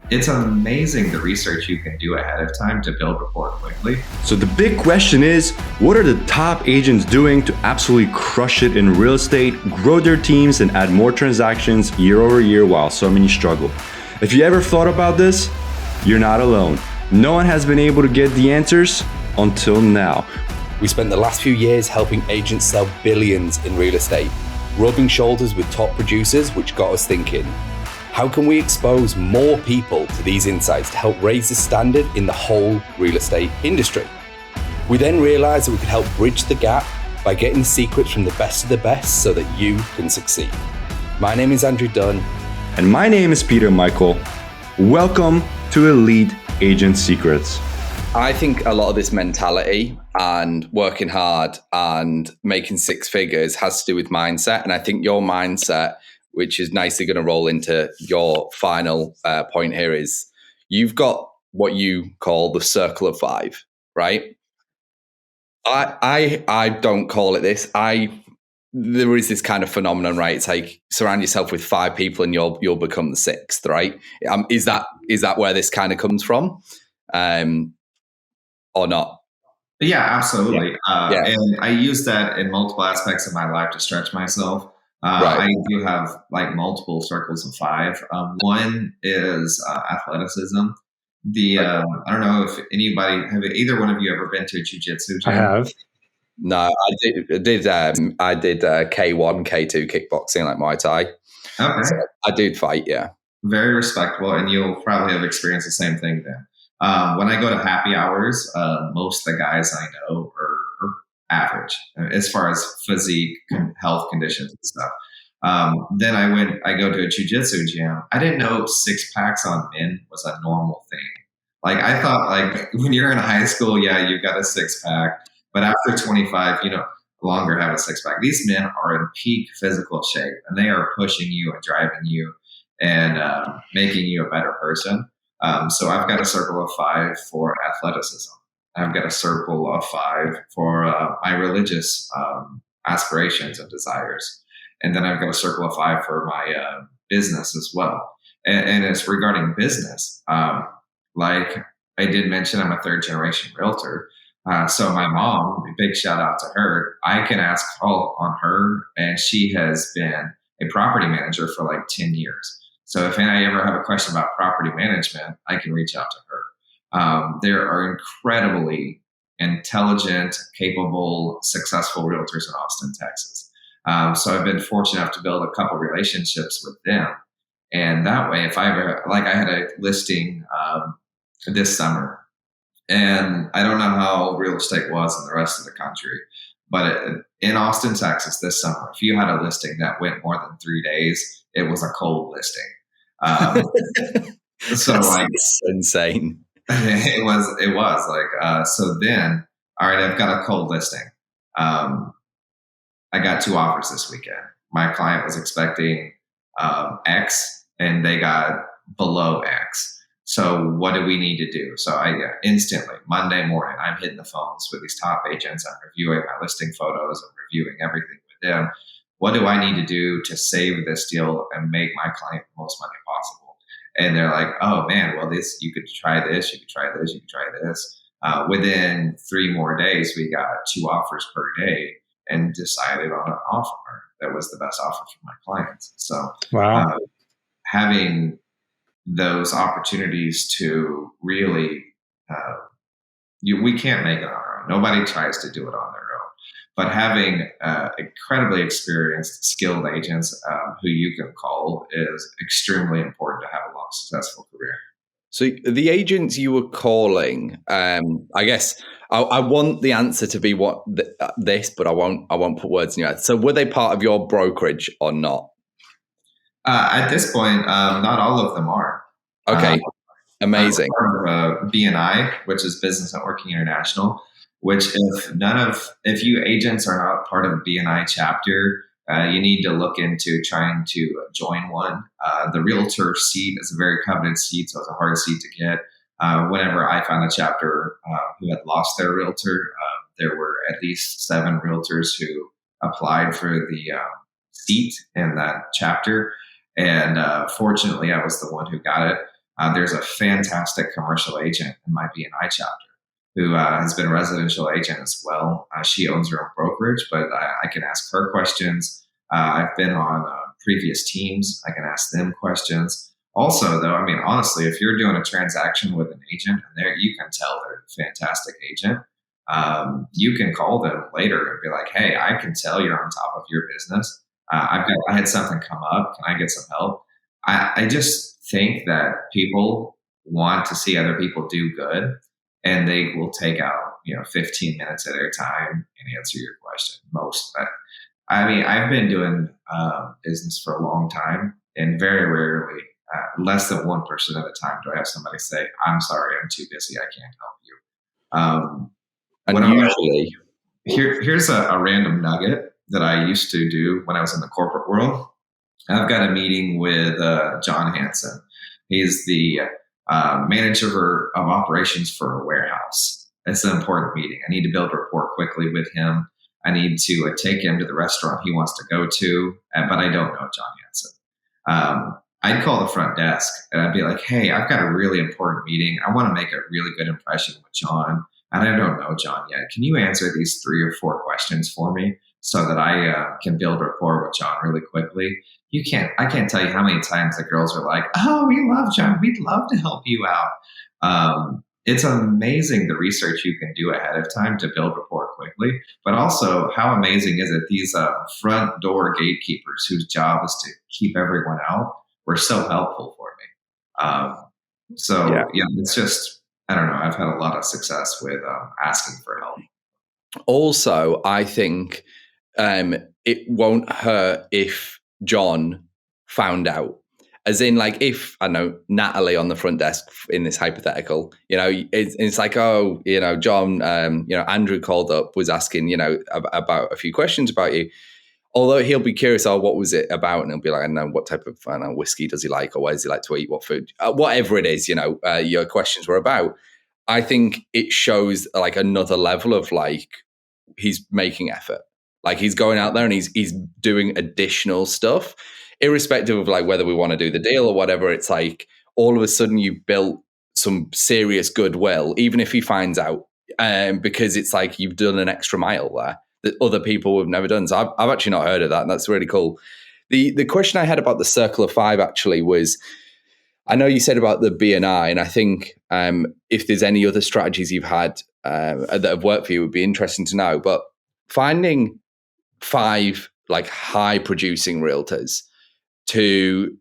It's amazing the research you can do ahead of time to build rapport quickly. So the big question is, what are the top agents doing to absolutely crush it in real estate, grow their teams, and add more transactions year over year while so many struggle? If you ever thought about this, you're not alone. No one has been able to get the answers until now. We spent the last few years helping agents sell billions in real estate, rubbing shoulders with top producers, which got us thinking, how can we expose more people to these insights to help raise the standard in the whole real estate industry? We then realized that we could help bridge the gap by getting the secrets from the best of the best so that you can succeed. My name is Andrew Dunn. And my name is Peter Michael. Welcome to Elite Agent Secrets. I think a lot of this mentality and working hard and making six figures has to do with mindset. And I think your mindset, which is nicely going to roll into your final point here, is you've got what you call the circle of five, right? I don't call it this. There is this kind of phenomenon, right? It's like surround yourself with five people and you'll become the sixth, right? Is that where this kind of comes from, or not? Yeah, absolutely. And I use that in multiple aspects of my life to stretch myself. Right. I do have like multiple circles of five. One is athleticism. I don't know if have either one of you ever been to a jiu-jitsu gym? I have. No, I did K1, K2 kickboxing, like Muay Thai. Okay. So I did fight, yeah. Very respectable, and you'll probably have experienced the same thing then. When I go to happy hours, most of the guys I know are average as far as physique, health conditions and stuff. Then I go to a jiu-jitsu gym. I didn't know 6-packs on men was a normal thing. Like I thought, like when you're in high school, yeah, you've got a 6-pack, but after 25, you no longer have a 6-pack. These men are in peak physical shape, and they are pushing you and driving you and making you a better person. So I've got a circle of five for athleticism. I've got a circle of five for my religious aspirations and desires. And then I've got a circle of five for my business as well. And it's regarding business. Like I did mention, I'm a third generation realtor. So my mom, big shout out to her. I can ask call on her, and she has been a property manager for like 10 years. So if I ever have a question about property management, I can reach out to her. There are incredibly intelligent, capable, successful realtors in Austin, Texas. So I've been fortunate enough to build a couple relationships with them. And that way, if I ever, like I had a listing this summer, and I don't know how real estate was in the rest of the country, but in Austin, Texas this summer, if you had a listing that went more than 3 days, it was a cold listing. So like insane. It was like, so then, all right, I've got a cold listing. I got 2 offers this weekend. My client was expecting X and they got below X. So what do we need to do? So I instantly, Monday morning, I'm hitting the phones with these top agents. I'm reviewing my listing photos. I'm reviewing everything with them. What do I need to do to save this deal and make my client the most money possible? And they're like, oh man, well, you could try this, you could try this, you could try this. Within 3 more days, we got 2 offers per day and decided on an offer that was the best offer for my clients. So wow. Having those opportunities to really, we can't make it on our own. Nobody tries to do it on their own. But having incredibly experienced, skilled agents who you can call is extremely important to have a long, successful career. So the agents you were calling, I guess I want the answer to be this, but I won't put words in your head. So were they part of your brokerage or not? At this point, not all of them are. Okay, amazing. BNI, which is Business Networking International, which if you agents are not part of the BNI chapter, you need to look into trying to join one. The realtor seat is a very coveted seat, so it's a hard seat to get. Whenever I found a chapter who had lost their realtor, there were at least 7 realtors who applied for the seat in that chapter. And fortunately, I was the one who got it. There's a fantastic commercial agent in my BNI chapter who has been a residential agent as well. She owns her own brokerage, but I can ask her questions. I've been on previous teams. I can ask them questions. Also, though, I mean, honestly, if you're doing a transaction with an agent and you can tell they're a fantastic agent, you can call them later and be like, hey, I can tell you're on top of your business. I had something come up. Can I get some help? I just think that people want to see other people do good, and they will take out 15 minutes of their time and answer your question. I mean, I've been doing business for a long time, and very rarely, less than 1% of the time, do I have somebody say, "I'm sorry, I'm too busy, I can't help you." And usually, here's a random nugget that I used to do when I was in the corporate world. I've got a meeting with John Hansen. He's the manager of operations for a warehouse. It's an important meeting. I need to build rapport quickly with him. I need to take him to the restaurant he wants to go to, but I don't know John Hansen. I'd call the front desk and I'd be like, hey, I've got a really important meeting. I want to make a really good impression with John, and I don't know John yet. Can you answer these 3 or 4 questions for me so that I can build rapport with John really quickly? I can't tell you how many times the girls are like, oh, we love John. We'd love to help you out. It's amazing the research you can do ahead of time to build rapport quickly, but also how amazing is it these front door gatekeepers whose job is to keep everyone out were so helpful for me. It's just, I don't know. I've had a lot of success with asking for help. Also, I think it won't hurt if John found out. As in, like, if, I know, Natalie on the front desk in this hypothetical, it's like, oh, John, Andrew called up, was asking, about a few questions about you. Although he'll be curious, oh, what was it about? And he'll be like, I don't know, what type of whiskey does he like? Or where does he like to eat? What food? Whatever it is, your questions were about. I think it shows like another level of like, he's making effort. Like he's going out there and he's doing additional stuff, irrespective of like whether we want to do the deal or whatever. It's like all of a sudden you built some serious goodwill, even if he finds out, because it's like you've done an extra mile there that other people have never done. So I've actually not heard of that. And that's really cool. The question I had about the circle of 5 actually was, I know you said about the BNI, and I think if there's any other strategies you've had that have worked for you, it would be interesting to know. But finding 5 like high producing realtors to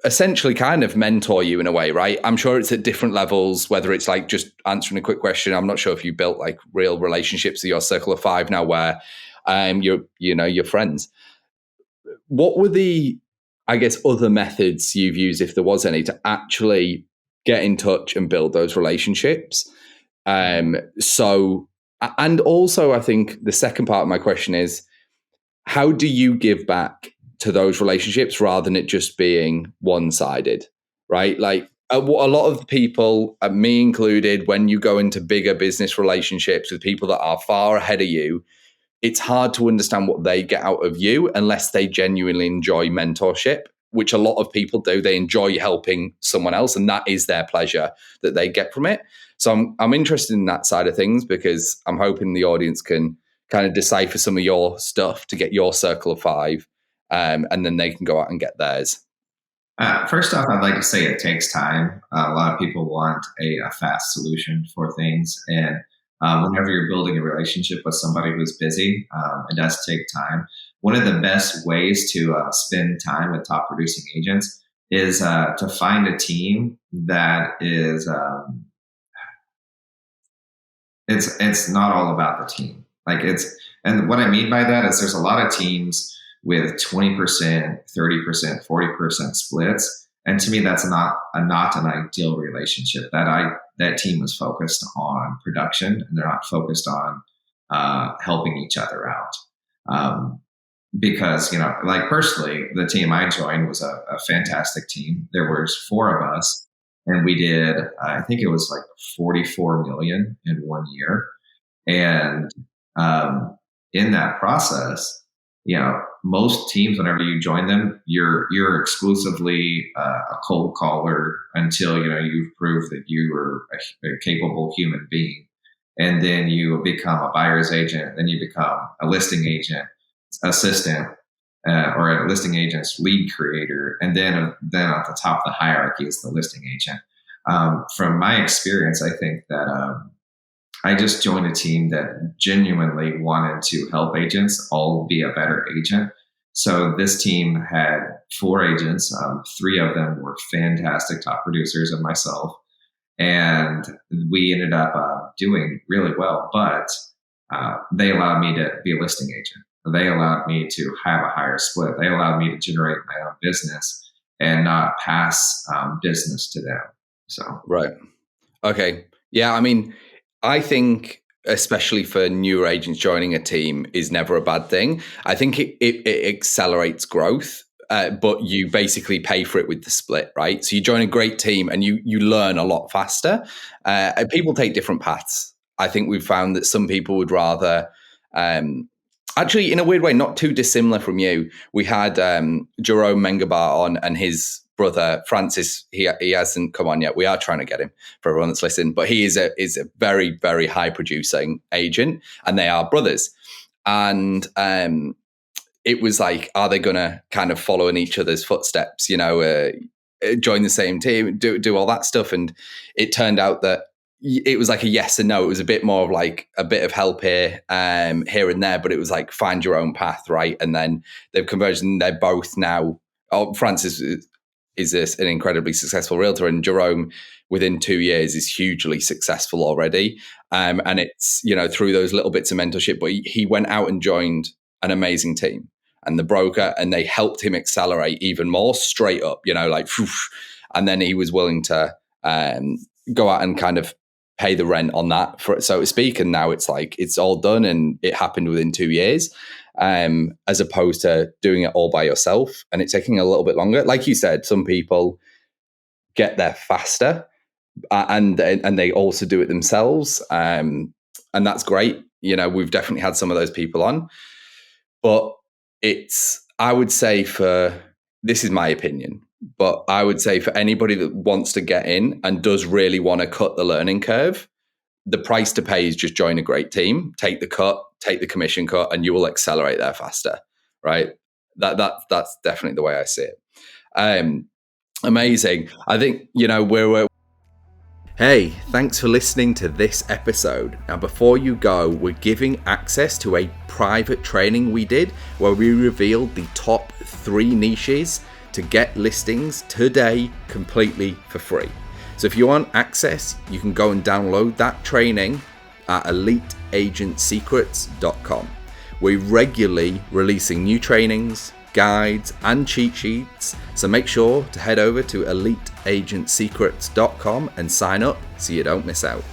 essentially kind of mentor you in a way, right? I'm sure it's at different levels, whether it's like just answering a quick question. I'm not sure if you built like real relationships with your circle of 5 now where you're friends. What were the, I guess, other methods you've used, if there was any, to actually get in touch and build those relationships? And also I think the second part of my question is, how do you give back to those relationships rather than it just being one-sided, right? Like a lot of people, me included, when you go into bigger business relationships with people that are far ahead of you, it's hard to understand what they get out of you unless they genuinely enjoy mentorship, which a lot of people do. They enjoy helping someone else, and that is their pleasure that they get from it. So I'm interested in that side of things because I'm hoping the audience can kind of decipher some of your stuff to get your circle of 5, and then they can go out and get theirs. First off, I'd like to say it takes time. A lot of people want a fast solution for things. And whenever you're building a relationship with somebody who's busy, it does take time. One of the best ways to spend time with top producing agents is to find a team that is, it's not all about the team. And what I mean by that is there's a lot of teams with 20%, 30%, 40% splits. And to me, that's not an ideal relationship. That team is focused on production and they're not focused on helping each other out. Because, like personally, the team I joined was a fantastic team. There was 4 of us and we did, I think it was like 44 million in 1 year. And in that process, most teams, whenever you join them, you're exclusively a cold caller until you've proved that you are a capable human being, and then you become a buyer's agent, then you become a listing agent assistant, or a listing agent's lead creator, and then at the top of the hierarchy is the listing agent. From my experience, I think that I just joined a team that genuinely wanted to help agents all be a better agent. So this team had 4 agents. 3 of them were fantastic top producers and myself. And we ended up doing really well, but they allowed me to be a listing agent. They allowed me to have a higher split. They allowed me to generate my own business and not pass business to them. So, right. Okay. Yeah. I mean, I think especially for newer agents, joining a team is never a bad thing. I think it accelerates growth, but you basically pay for it with the split, right? So you join a great team and you learn a lot faster. People take different paths. I think we've found that some people would rather, actually, in a weird way, not too dissimilar from you. We had Jerome Mengabar on, and his brother Francis. He hasn't come on yet. We are trying to get him for everyone that's listening. But he is a very, very high producing agent, and they are brothers. And it was like, are they going to kind of follow in each other's footsteps? Join the same team, do all that stuff. And it turned out that it was like a yes and no. It was a bit more of like a bit of help here and there, but it was like find your own path, right? And then they've converged, and they're both now. Francis is an incredibly successful realtor, and Jerome, within 2 years, is hugely successful already. And it's through those little bits of mentorship. But he went out and joined an amazing team, and the broker, and they helped him accelerate even more straight up. And then he was willing to go out and kind of pay the rent on that, so to speak. And now it's like it's all done, and it happened within 2 years, as opposed to doing it all by yourself and it taking a little bit longer. Like you said, some people get there faster, and they also do it themselves, and that's great. We've definitely had some of those people on, but I would say, this is my opinion, but I would say for anybody that wants to get in and does really want to cut the learning curve, the price to pay is just join a great team, take the commission cut, and you will accelerate there faster, right? That's definitely the way I see it. Amazing. I think, we're Hey, thanks for listening to this episode. Now, before you go, we're giving access to a private training we did where we revealed the top 3 niches to get listings today completely for free. So if you want access, you can go and download that training at eliteagentsecrets.com. We're regularly releasing new trainings, guides, and cheat sheets, so make sure to head over to eliteagentsecrets.com and sign up so you don't miss out.